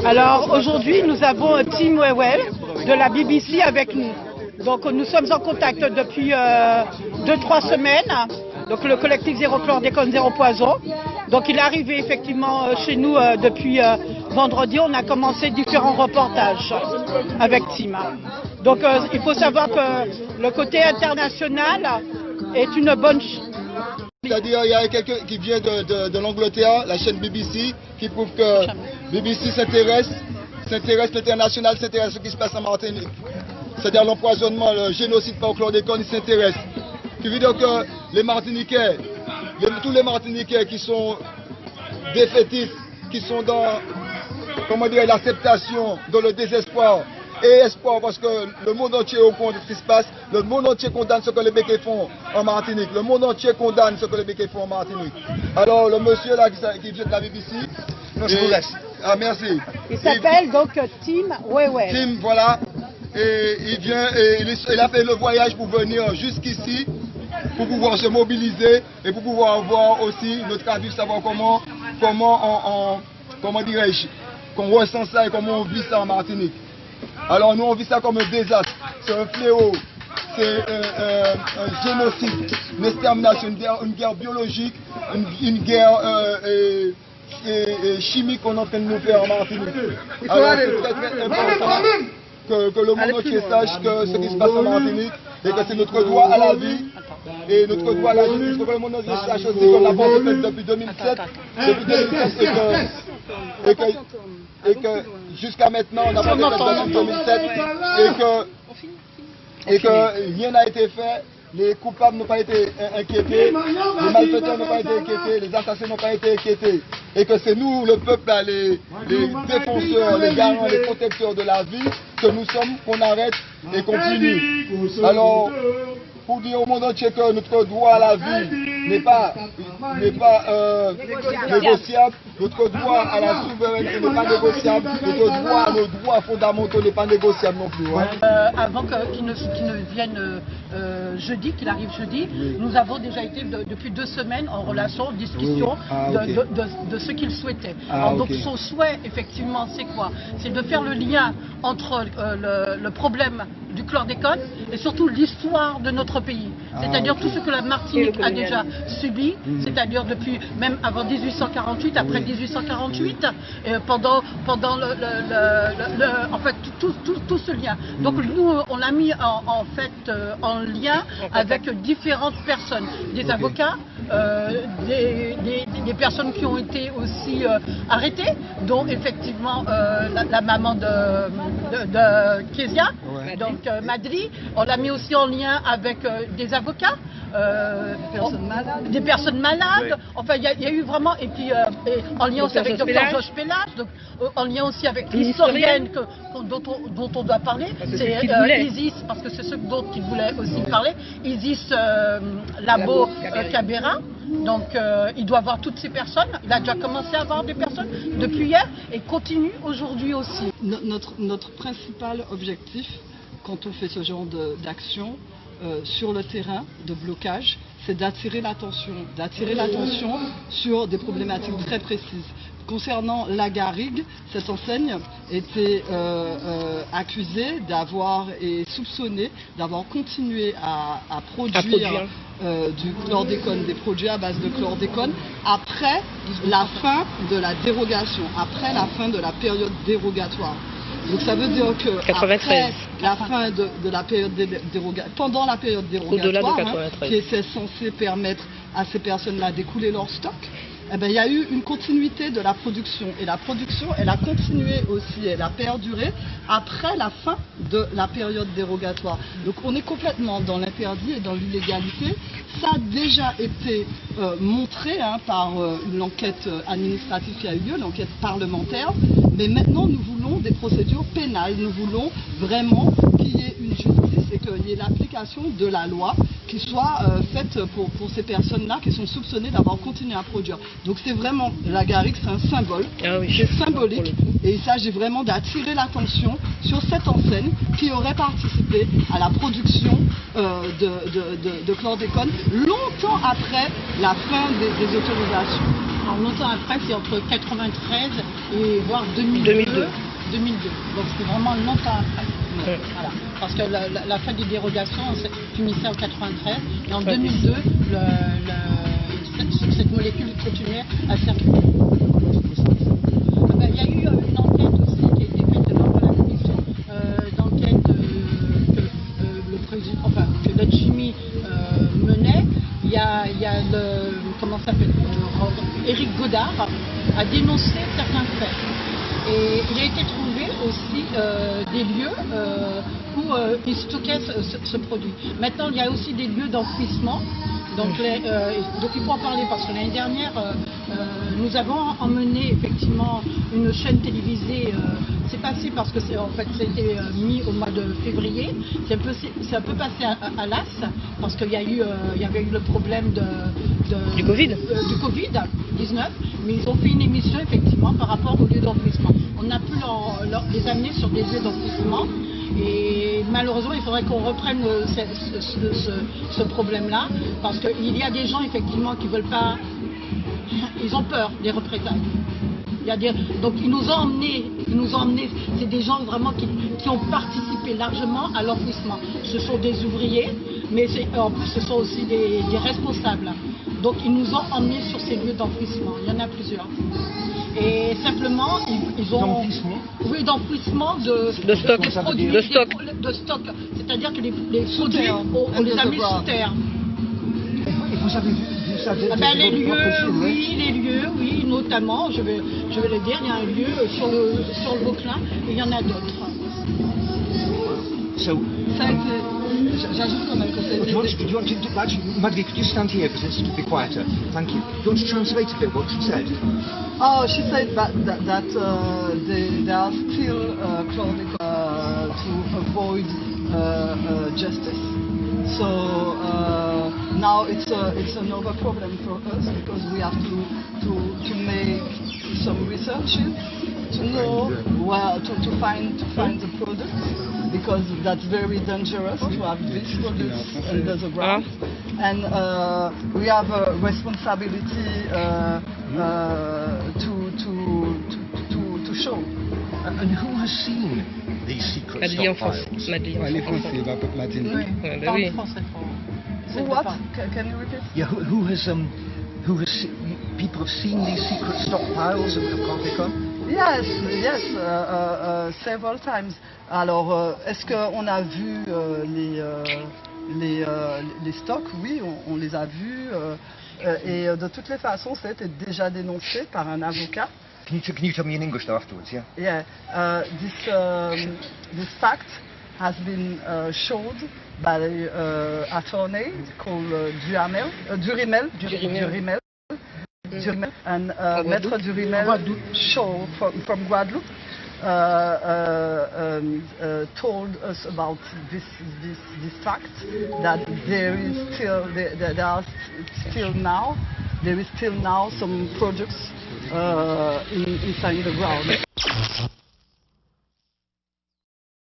Alors aujourd'hui, nous avons Tim Wewell de la BBC avec nous. Donc nous sommes en contact depuis 2-3 semaines. Donc le collectif Zéro Chlordécone, Zéro Poison. Donc il est arrivé effectivement chez nous depuis vendredi. On a commencé différents reportages avec Tim. Donc il faut savoir que le côté international est une bonne chose. C'est-à-dire il y a quelqu'un qui vient de l'Angleterre, la chaîne BBC, qui prouve que BBC s'intéresse l'international, s'intéresse à ce qui se passe en Martinique. C'est-à-dire l'empoisonnement, le génocide par chlordécone, il s'intéresse. Ce qui veut dire que les Martiniquais, tous les Martiniquais qui sont défaitifs, qui sont dans, comment dire, l'acceptation, dans le désespoir et espoir, parce que le monde entier est au courant de ce qui se passe, le monde entier condamne ce que les Békés font en Martinique, le monde entier condamne ce que les Békés font en Martinique. Alors le monsieur là qui vient de la BBC, je vous laisse. Ah merci. Il s'appelle donc Tim Wewell. Tim, voilà. Et il vient et il a fait le voyage pour venir jusqu'ici, pour pouvoir se mobiliser et pour pouvoir voir aussi notre avis, savoir comment dirais-je, qu'on ressent ça et comment on vit ça en Martinique. Alors nous on vit ça comme un désastre, c'est un fléau, c'est un génocide, une extermination, une guerre biologique, une guerre chimique qu'on est en train de nous faire en Martinique. Alors c'est très important que le monde entier sache que ce qui se passe en Martinique et que c'est notre droit à la vie et notre droit à la justice, que le monde entier sache aussi qu'on n'a pas fait depuis 2007, et que jusqu'à maintenant on n'a pas fait depuis 2007 et que rien n'a été fait. Les coupables n'ont pas été inquiétés, les malfaiteurs n'ont pas été inquiétés, les assassins n'ont pas été inquiétés. Et que c'est nous, le peuple, là, les défenseurs, les garants, les protecteurs de la vie, que nous sommes, qu'on arrête et qu'on punit. Alors, pour dire au monde entier que notre droit à la vie n'est pas négociable, notre droit à la souveraineté n'est pas négociable, notre droit à nos droits fondamentaux n'est pas négociable non plus. Hein. Avant qu'il ne vienne jeudi, qu'il arrive jeudi, nous avons déjà été depuis 2 semaines en relation, en discussion de ce qu'il souhaitait. Donc son souhait, effectivement, c'est quoi? C'est de faire le lien entre le problème du chlordécone et surtout l'histoire de notre pays. C'est-à-dire tout ce que la Martinique a déjà subi, c'est-à-dire depuis même avant 1848, après 1848, pendant en fait tout ce lien. Donc nous on l'a mis en fait en lien avec différentes personnes, des avocats, des personnes qui ont été aussi arrêtées, dont effectivement la maman de Kezia, donc Madri. On l'a mis aussi en lien avec des avocats, des personnes malades. Enfin, il y a eu vraiment, et puis en lien aussi avec Dr Georges Pellage, donc en lien aussi avec l'historienne dont on doit parler, c'est Isis, parce que c'est ce dont il voulait aussi parler, Isis Labo Cabera. Donc il doit avoir toutes ces personnes, il a déjà commencé à avoir des personnes depuis hier et continue aujourd'hui aussi. Notre principal objectif quand on fait ce genre d'action sur le terrain de blocage, c'est d'attirer l'attention sur des problématiques très précises. Concernant la Garrigue, cette enseigne était accusée d'avoir et soupçonnée d'avoir continué à produire du chlordécone, des produits à base de chlordécone, après la fin de la dérogation, après la fin de la période dérogatoire. Donc ça veut dire que après la fin de la période dérogatoire, pendant la période dérogatoire, qui était censée permettre à ces personnes-là d'écouler leur stock, eh bien, il y a eu une continuité de la production. Et la production, elle a continué aussi, elle a perduré après la fin de la période dérogatoire. Donc on est complètement dans l'interdit et dans l'illégalité. Ça a déjà été montré par une enquête administrative qui a eu lieu, l'enquête parlementaire. Mais maintenant, nous voulons des procédures pénales. Nous voulons vraiment qu'il y ait une justice et qu'il y ait l'application de la loi qui soit faite pour ces personnes-là qui sont soupçonnées d'avoir continué à produire. Donc c'est vraiment, la Garrigue, c'est un symbole, c'est symbolique, et il s'agit vraiment d'attirer l'attention sur cette enseigne qui aurait participé à la production de chlordécone longtemps après la fin des autorisations. Alors longtemps après, c'est entre 93 et voire 2002. Donc c'est vraiment longtemps après. Voilà. Parce que la fin des dérogations finissait en 93 et en 2002, cette molécule continuait à circuler. Il y a eu une enquête aussi qui a été faite dans la commission d'enquête que notre chimie menait. Il y a Éric Godard a dénoncé certains faits. Et il a été trouvé aussi des lieux où il stockait ce produit. Maintenant, il y a aussi des lieux d'enfouissement. Donc il faut en parler parce que l'année dernière, nous avons emmené effectivement une chaîne télévisée. C'est passé parce que en fait c'était mis au mois de février. C'est un peu passé à l'as parce qu'il y avait eu le problème du Covid-19. Mais ils ont fait une émission effectivement par rapport aux lieux d'enfouissement. On a pu les amener sur des lieux d'enfouissement. Et malheureusement, il faudrait qu'on reprenne ce problème-là, parce qu'il y a des gens effectivement qui veulent pas, ils ont peur des représailles. Donc ils nous ont emmenés, c'est des gens vraiment qui ont participé largement à l'enfouissement. Ce sont des ouvriers, mais en plus ce sont aussi des responsables. Donc ils nous ont emmenés sur ces lieux d'enfouissement. Il y en a plusieurs. Et simplement, ils ont... D'enfouissement ? Oui, d'enfouissement de stock. De stock. C'est-à-dire que les produits, on les a mis sous terre. Et vous avez vu ça les lieux, oui, notamment, je vais le dire, il y a un lieu sur le Vauclin et il y en a d'autres. J'ajoute quand même que c'est... Magdi, could you stand here because it's to be quieter? Thank you. Do you want to translate a bit what she said? Oh, she said that they are still cloning to avoid justice. So now it's another problem for us because we have to make some researches to know to find the products, because that's very dangerous to have these products under the ground. And we have a responsibility to show. And who has seen these secret stockpiles? Les Français, Madine. Oui, français. What? Can you repeat? Yeah, who has people have seen these secret stockpiles of Corbica? Yes, several times. Alors, est-ce qu'on a vu les stocks? Oui, on les a vus. Et de toutes les façons, c'était déjà dénoncé par un avocat. Can you tell me in English though afterwards? Yeah. Yeah. This fact has been showed by attorney called Durimel, and Maître Durimel show from Guadeloupe told us about this fact, that there is still now some products inside the ground.